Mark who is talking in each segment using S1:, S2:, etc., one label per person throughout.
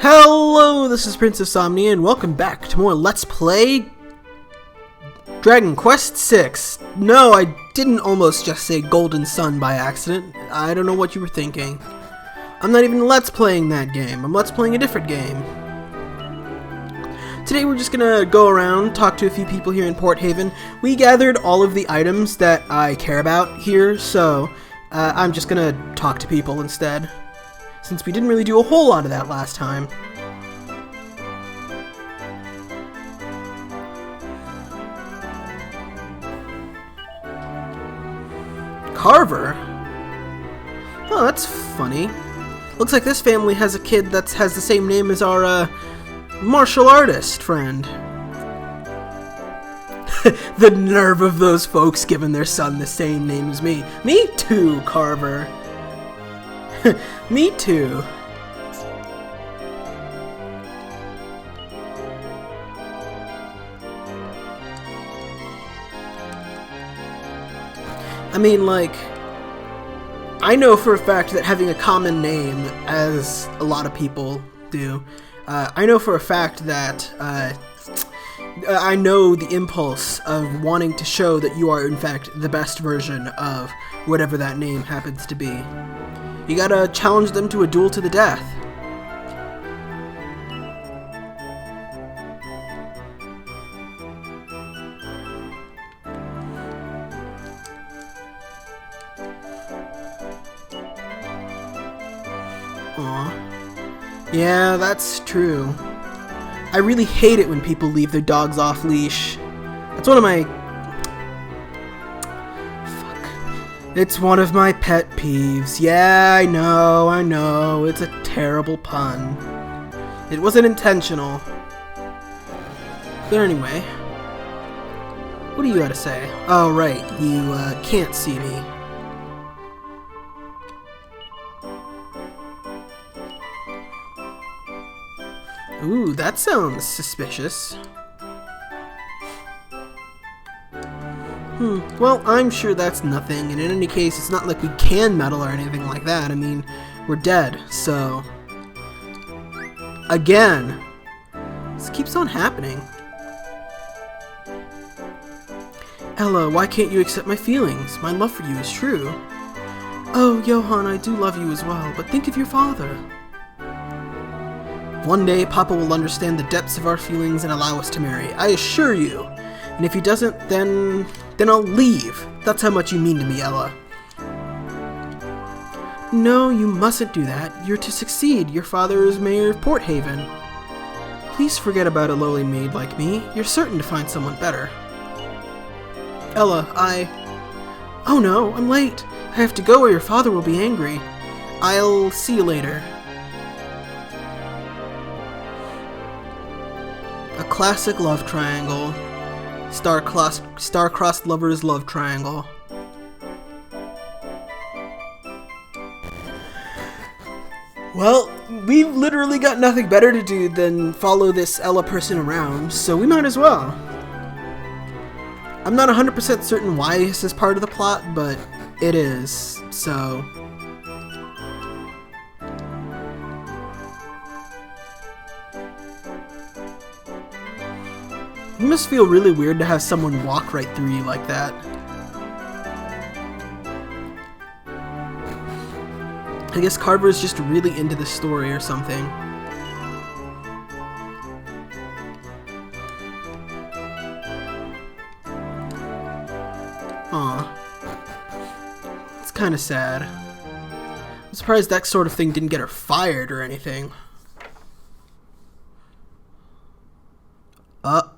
S1: Hello, this is Prince of Somnia, and welcome back to more Let's Play Dragon Quest VI. No, I didn't almost just say Golden Sun by accident. I don't know what you were thinking. I'm not even Let's Playing that game. I'm Let's Playing a different game. Today we're just gonna go around, talk to a few people here in Port Haven. We gathered all of the items that I care about here, so I'm just gonna talk to people instead, since we didn't really do a whole lot of that last time. Carver? Oh, that's funny. Looks like this family has a kid that has the same name as our, martial artist friend. The nerve of those folks giving their son the same name as me. Me too, Carver. Me too. I mean, like, I know for a fact that having a common name, as a lot of people do, I know for a fact that I know the impulse of wanting to show that you are, in fact, the best version of whatever that name happens to be. You gotta challenge them to a duel to the death. Aw. Yeah, that's true. I really hate it when people leave their dogs off leash. That's one of my... Fuck. It's one of my pet peeves. Yeah, I know. It's a terrible pun. It wasn't intentional. But anyway. What do you gotta say? Oh, right. You, can't see me. Ooh, that sounds suspicious. Well, I'm sure that's nothing, and in any case, it's not like we can meddle or anything like that. I mean, we're dead, so... Again! This keeps on happening. Ella, why can't you accept my feelings? My love for you is true. Oh, Johann, I do love you as well, but think of your father. One day, Papa will understand the depths of our feelings and allow us to marry. I assure you. And if he doesn't, then I'll leave. That's how much you mean to me, Ella. No, you mustn't do that. You're to succeed. Your father is mayor of Port Haven. Please forget about a lowly maid like me. You're certain to find someone better. Ella, Oh no, I'm late. I have to go or your father will be angry. I'll see you later. A classic love triangle. Star-crossed lovers love triangle. Well, we've literally got nothing better to do than follow this Ella person around, so we might as well. I'm not 100% certain why this is part of the plot, but it is, so... It must feel really weird to have someone walk right through you like that. I guess Carver's just really into the story or something. Aw. It's kinda sad. I'm surprised that sort of thing didn't get her fired or anything. Uh-oh.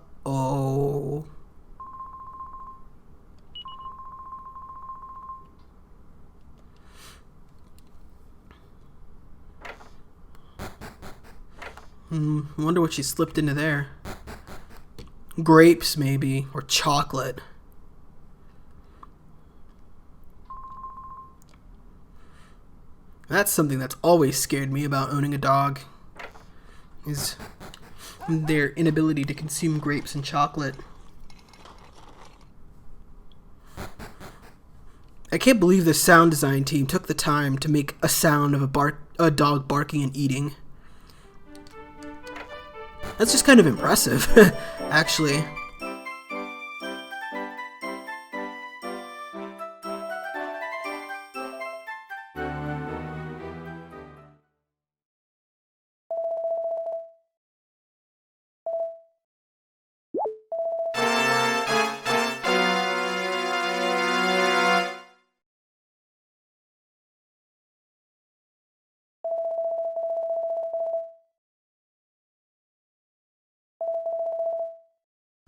S1: Wonder what she slipped into there. Grapes, maybe, or chocolate. That's something that's always scared me about owning a dog, is their inability to consume grapes and chocolate. I can't believe the sound design team took the time to make a sound of a dog barking and eating. That's just kind of impressive, actually.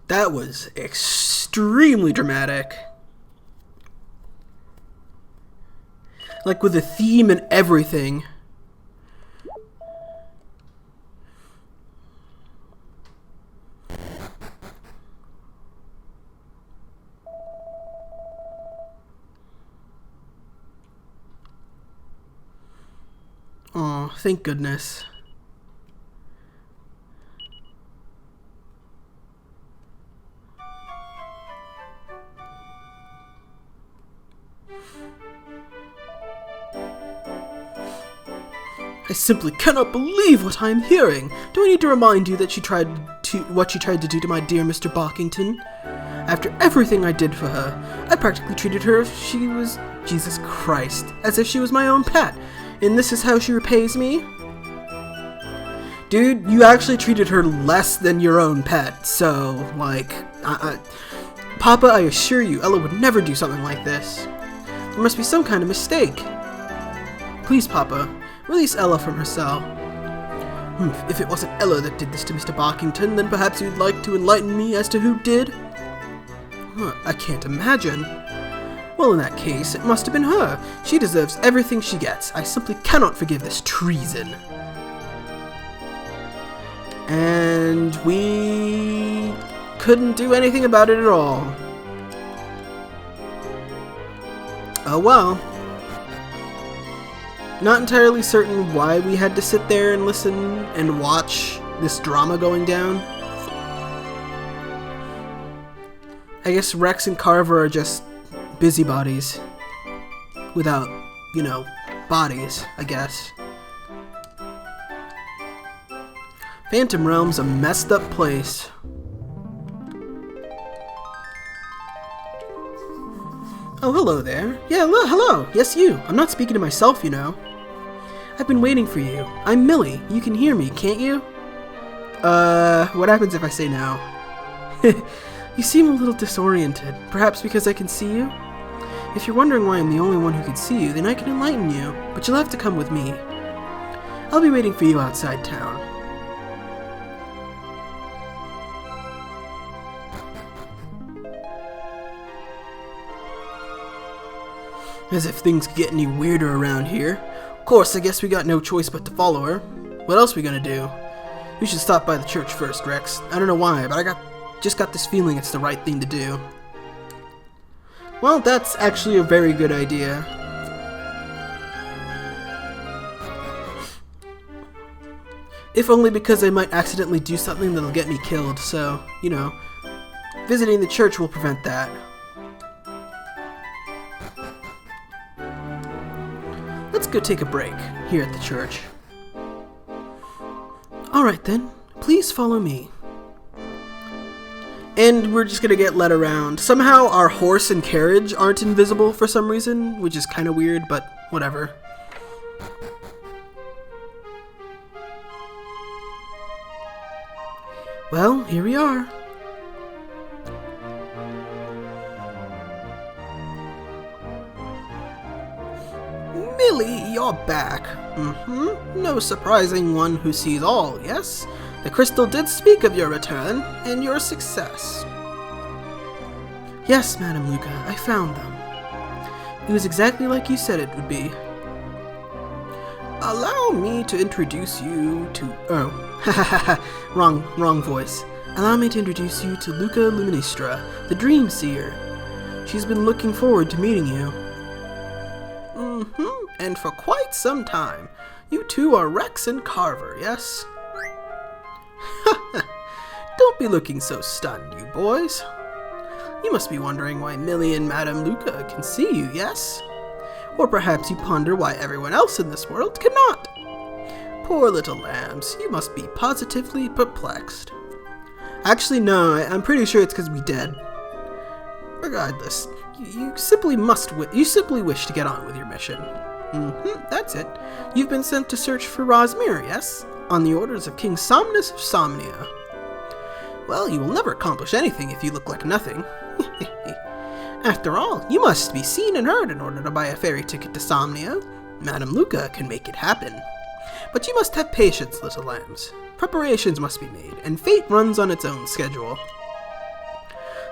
S1: That was extremely dramatic. Like with a theme and everything. Oh, thank goodness. I simply cannot believe what I am hearing. Do I need to remind you that what she tried to do to my dear Mr. Barkington? After everything I did for her, I practically treated her as if she was Jesus Christ, as if she was my own pet. And this is how she repays me? Dude, you actually treated her less than your own pet, so, like, Papa, I assure you, Ella would never do something like this. There must be some kind of mistake. Please, Papa, release Ella from her cell. If it wasn't Ella that did this to Mr. Barkington, then perhaps you'd like to enlighten me as to who did? I can't imagine. Well, in that case, it must have been her. She deserves everything she gets. I simply cannot forgive this treason. And we couldn't do anything about it at all. Oh well. Not entirely certain why we had to sit there and listen and watch this drama going down. I guess Rex and Carver are just busybodies. Without, you know, bodies, I guess. Phantom Realm's a messed up place. Oh, hello there. Yeah, hello. Yes, you. I'm not speaking to myself, you know. I've been waiting for you. I'm Millie. You can hear me, can't you? What happens if I say no? You seem a little disoriented. Perhaps because I can see you? If you're wondering why I'm the only one who can see you, then I can enlighten you. But you'll have to come with me. I'll be waiting for you outside town. As if things could get any weirder around here. Of course, I guess we got no choice but to follow her. What else are we gonna do? We should stop by the church first, Rex. I don't know why, but I just got this feeling it's the right thing to do. Well, that's actually a very good idea. If only because I might accidentally do something that'll get me killed, so, you know, visiting the church will prevent that. Let's go take a break here at the church. Alright then, please follow me. And we're just gonna get led around. Somehow our horse and carriage aren't invisible for some reason, which is kind of weird, but whatever. Well, here we are. Millie, you're back. No surprising one who sees all, yes? The crystal did speak of your return, and your success. Yes, Madam Luca, I found them. It was exactly like you said it would be. Allow me to introduce you to... Oh, wrong voice. Allow me to introduce you to Luca Luministra, the Dream Seer. She's been looking forward to meeting you. And for quite some time. You two are Rex and Carver, yes? Don't be looking so stunned, you boys. You must be wondering why Millie and Madame Luca can see you, yes? Or perhaps you ponder why everyone else in this world cannot. Poor little lambs, you must be positively perplexed. Actually, no, I'm pretty sure it's because we dead. Regardless, you simply wish to get on with your mission. That's it. You've been sent to search for Rosmir, yes? On the orders of King Somnus of Somnia. Well, you will never accomplish anything if you look like nothing. After all, you must be seen and heard in order to buy a ferry ticket to Somnia. Madame Luca can make it happen. But you must have patience, little lambs. Preparations must be made, and fate runs on its own schedule.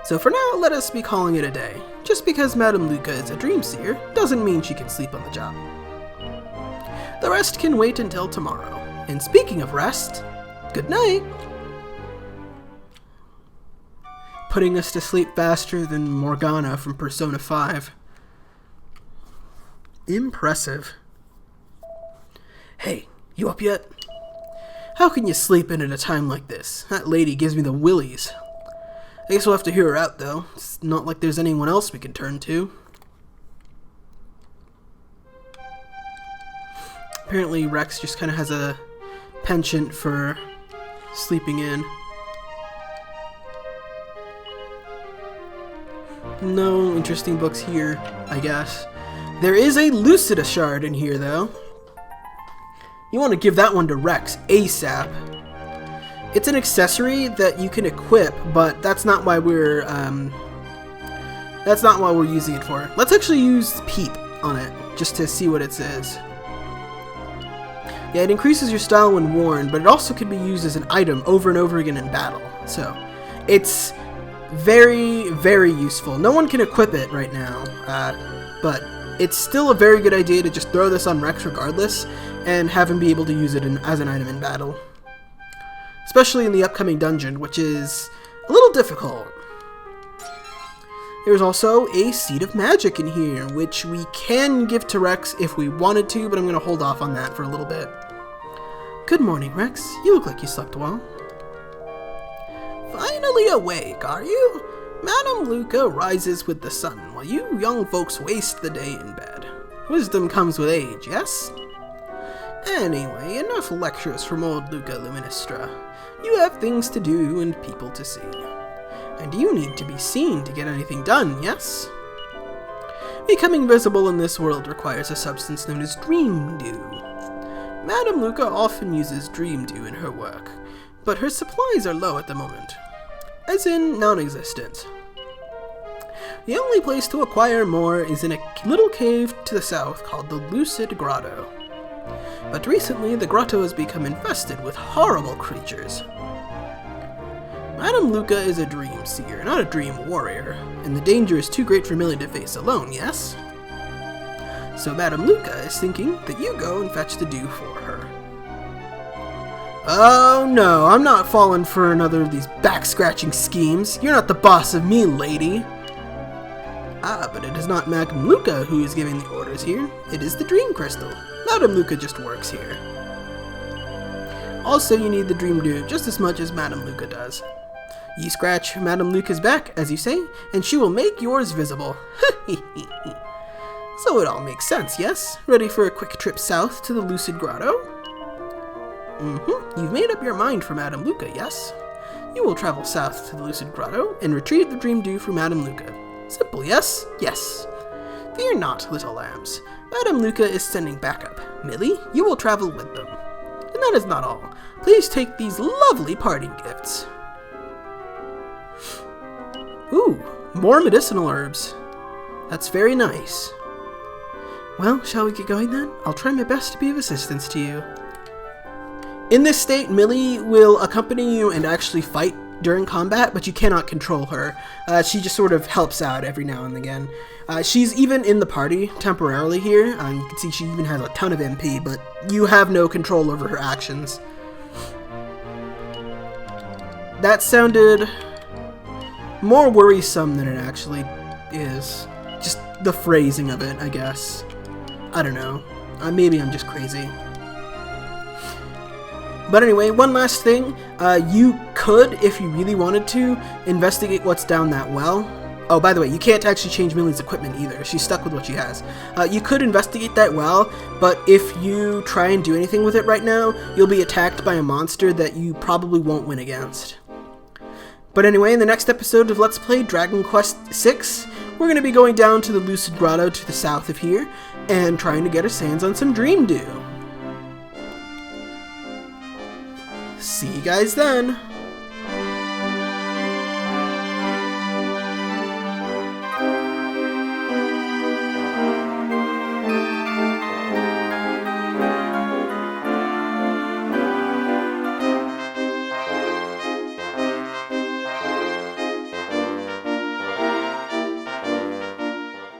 S1: So for now, let us be calling it a day. Just because Madame Luca is a dream seer, doesn't mean she can sleep on the job. The rest can wait until tomorrow. And speaking of rest, good night! Putting us to sleep faster than Morgana from Persona 5. Impressive. Hey, you up yet? How can you sleep in at a time like this? That lady gives me the willies. I guess we'll have to hear her out, though. It's not like there's anyone else we can turn to. Apparently Rex just kind of has a penchant for sleeping in. No interesting books here, I guess. There is a Lucida shard in here, though. You want to give that one to Rex ASAP. It's an accessory that you can equip, but that's not why we're using it for. Let's actually use Peep on it, just to see what it says. Yeah, it increases your style when worn, but it also can be used as an item over and over again in battle. So, it's very, very useful. No one can equip it right now, but it's still a very good idea to just throw this on Rex regardless, and have him be able to use it as an item in battle. Especially in the upcoming dungeon, which is a little difficult. There's also a Seed of Magic in here, which we can give to Rex if we wanted to, but I'm going to hold off on that for a little bit. Good morning, Rex. You look like you slept well. Finally awake, are you? Madame Luca rises with the sun, while you young folks waste the day in bed. Wisdom comes with age, yes? Anyway, enough lectures from old Luca Luministra. You have things to do and people to see. And you need to be seen to get anything done, yes? Becoming visible in this world requires a substance known as dream dew. Madame Luca often uses dream dew in her work, but her supplies are low at the moment. As in, non-existent. The only place to acquire more is in a little cave to the south called the Lucid Grotto. But recently, the grotto has become infested with horrible creatures. Madame Luca is a dream seer, not a dream warrior, and the danger is too great for Millie to face alone, yes? So Madame Luca is thinking that you go and fetch the dew for her. Oh no, I'm not falling for another of these back-scratching schemes. You're not the boss of me, lady. Ah, but it is not Madame Luca who is giving the orders here. It is the Dream Crystal. Madame Luca just works here. Also, you need the Dream Dew just as much as Madame Luca does. You scratch Madame Luca's back, as you say, and she will make yours visible. So it all makes sense, yes? Ready for a quick trip south to the Lucid Grotto? You've made up your mind for Madame Luca, yes? You will travel south to the Lucid Grotto and retrieve the Dream Dew for Madame Luca. Simple, yes? Yes. Fear not, little lambs. Madame Luca is sending backup. Millie, you will travel with them. And that is not all. Please take these lovely parting gifts. Ooh, more medicinal herbs. That's very nice. Well, shall we get going then? I'll try my best to be of assistance to you. In this state, Millie will accompany you and actually fight during combat, but you cannot control her. She just sort of helps out every now and again. She's even in the party temporarily here. You can see she even has a ton of MP, but you have no control over her actions. That sounded more worrisome than it actually is. Just the phrasing of it, I guess. I don't know. Maybe I'm just crazy. But anyway, one last thing. You could, if you really wanted to, investigate what's down that well. Oh, by the way, you can't actually change Millie's equipment either. She's stuck with what she has. You could investigate that well, but if you try and do anything with it right now, you'll be attacked by a monster that you probably won't win against. But anyway, in the next episode of Let's Play Dragon Quest VI, we're going to be going down to the Lucid Grotto to the south of here, and trying to get our hands on some Dream Dew. See you guys then!